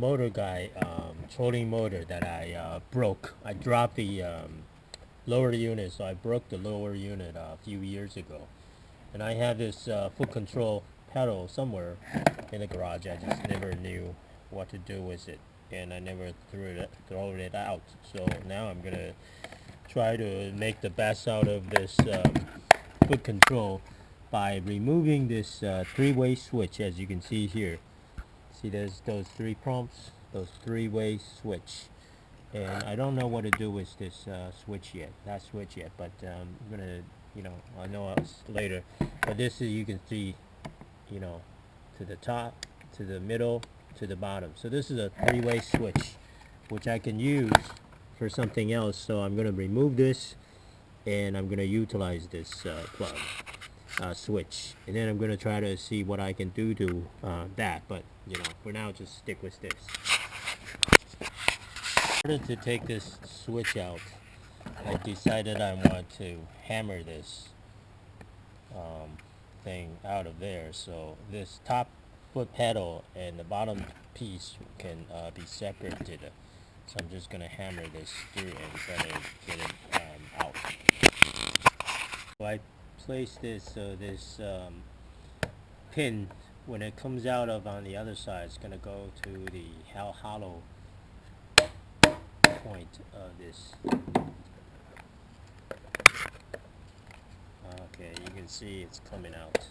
Motorguide trolling motor that I broke. I dropped the lower unit, so I broke the lower unit a few years ago. And I have this foot control pedal somewhere in the garage. I just never knew what to do with it, and I never throw it out. So now I'm gonna try to make the best out of this foot control by removing this three-way switch, as you can see here. See, there's those three prompts, those three-way switch, and I don't know what to do with this switch yet, but I'm gonna, I know it's later, but this is, you can see, you know, to the top, to the middle, to the bottom. So this is a three-way switch, which I can use for something else. So I'm gonna remove this, and I'm gonna utilize this plug. Switch, and then I'm gonna try to see what I can do to that, but for now just stick with this. In order to take this switch out, I decided I want to hammer this thing out of there, so this top foot pedal and the bottom piece can be separated. So I'm just gonna hammer this through and try to get it out. So I place this so this pin, when it comes out of on the other side, it's going to go to the hollow point of this. Okay, you can see it's coming out.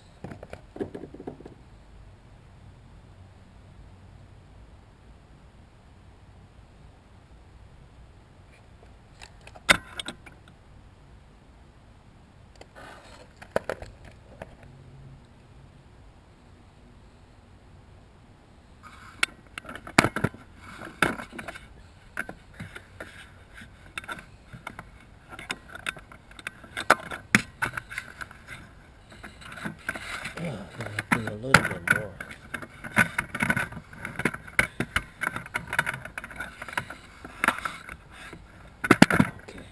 A little bit more. Okay.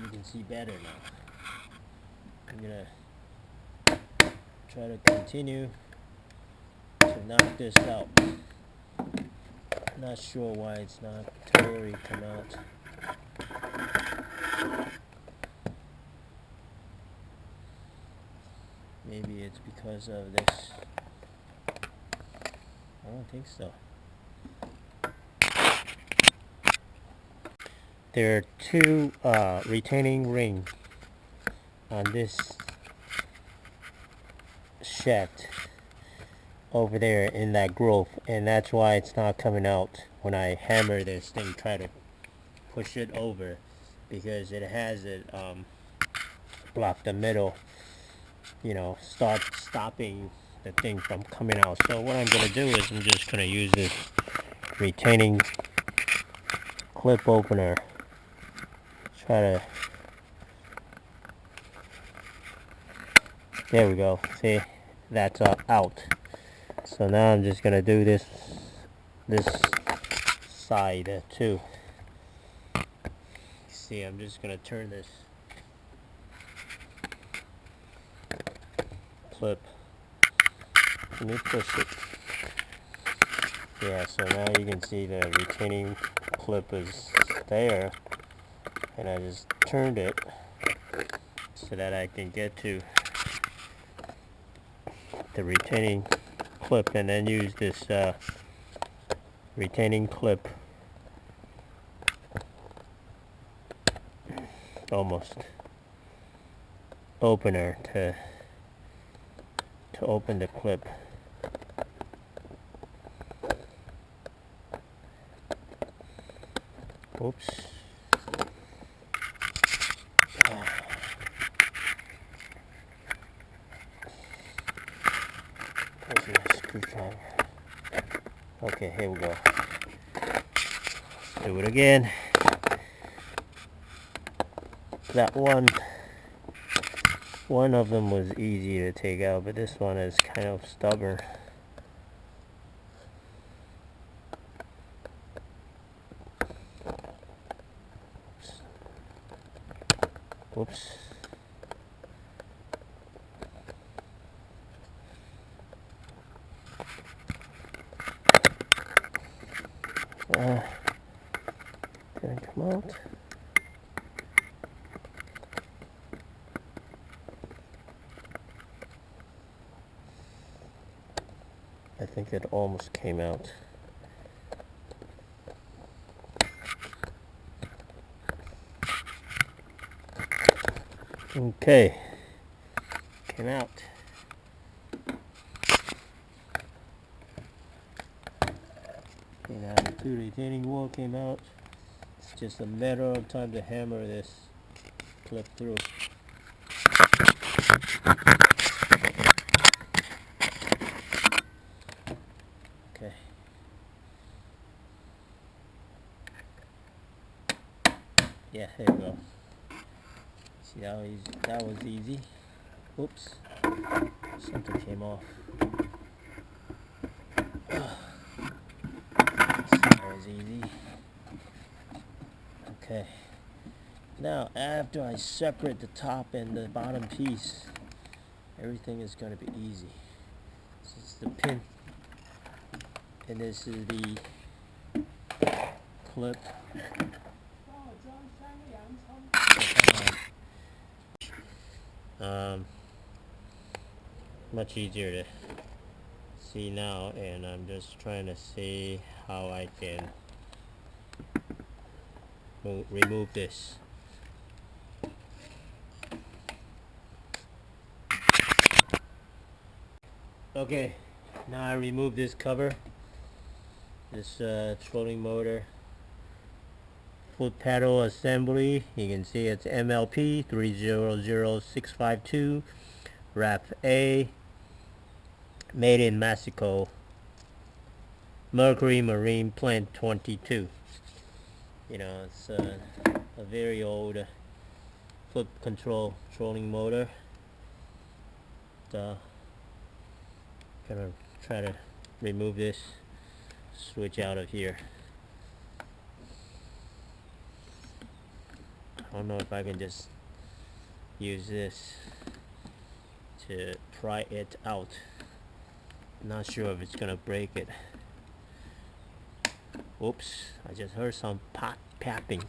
You can see better now. I'm gonna try to continue to knock this out. Not sure why it's not totally come out. Maybe it's because of this. I don't think so. There are two retaining rings on this shaft over there in that groove, and that's why it's not coming out when I hammer this thing, try to push it over, because it has it block the middle, stopping the thing from coming out. So what I'm going to do is I'm just going to use this retaining clip opener, try to, there we go, see, that's out. So now I'm just going to do this side too. See, I'm just going to turn this clip. Let me push it. Yeah, so now you can see the retaining clip is there, and I just turned it so that I can get to the retaining clip, and then use this retaining clip, almost opener, to open the clip. Oops. Screwdriver. Okay, here we go. Do it again. That one of them was easy to take out, but this one is kind of stubborn. Whoops. Gonna come out. I think it almost came out. Okay, came out. Okay, now the two retaining wall came out. It's just a matter of time to hammer this clip through. Okay. Yeah, there you go. See, that was easy. Oops, something came off. That was easy. Okay. Now, after I separate the top and the bottom piece, everything is going to be easy. This is the pin, and this is the clip. Much easier to see now, and I'm just trying to see how I can remove this. Okay, now I remove this cover, this trolling motor foot pedal assembly. You can see it's MLP 300652 wrap A, made in Mexico, Mercury Marine Plant 22. You know, it's a very old foot control trolling motor. Gonna try to remove this switch out of here. I don't know if I can just use this to pry it out. I'm not sure if it's gonna break it. Oops, I just heard some popping.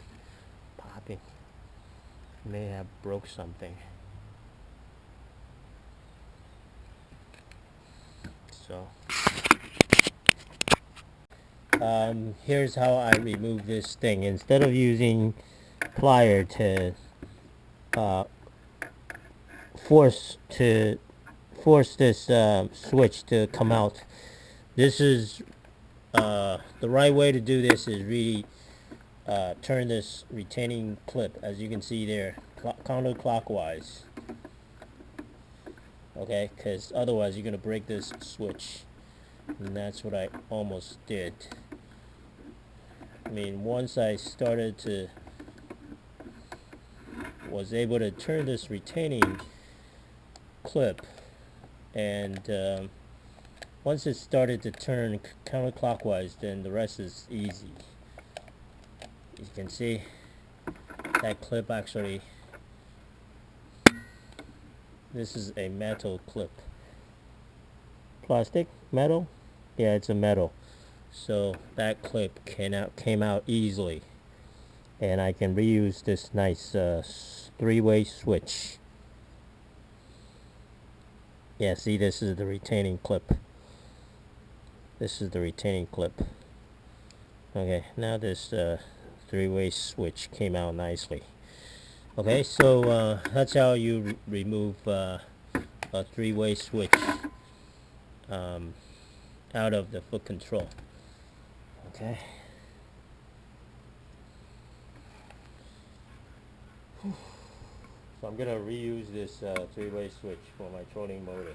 May have broke something. So here's how I remove this thing. Instead of using plier to force this switch to come out, this is the right way to do this is really turn this retaining clip, as you can see there, counterclockwise. Okay, because otherwise you're gonna break this switch, and that's what I almost did. I mean, once I was able to turn this retaining clip, and once it started to turn counterclockwise, then the rest is easy. You can see that clip actually, this is a metal clip. Plastic? Metal? Yeah, it's a metal. So that clip came out easily, and I can reuse this nice three-way switch. Yeah, see, this is the retaining clip. This is the retaining clip. Okay, now this three-way switch came out nicely. Okay, so that's how you remove a three-way switch out of the foot control. Okay. So I'm gonna reuse this three-way switch for my trolling motor.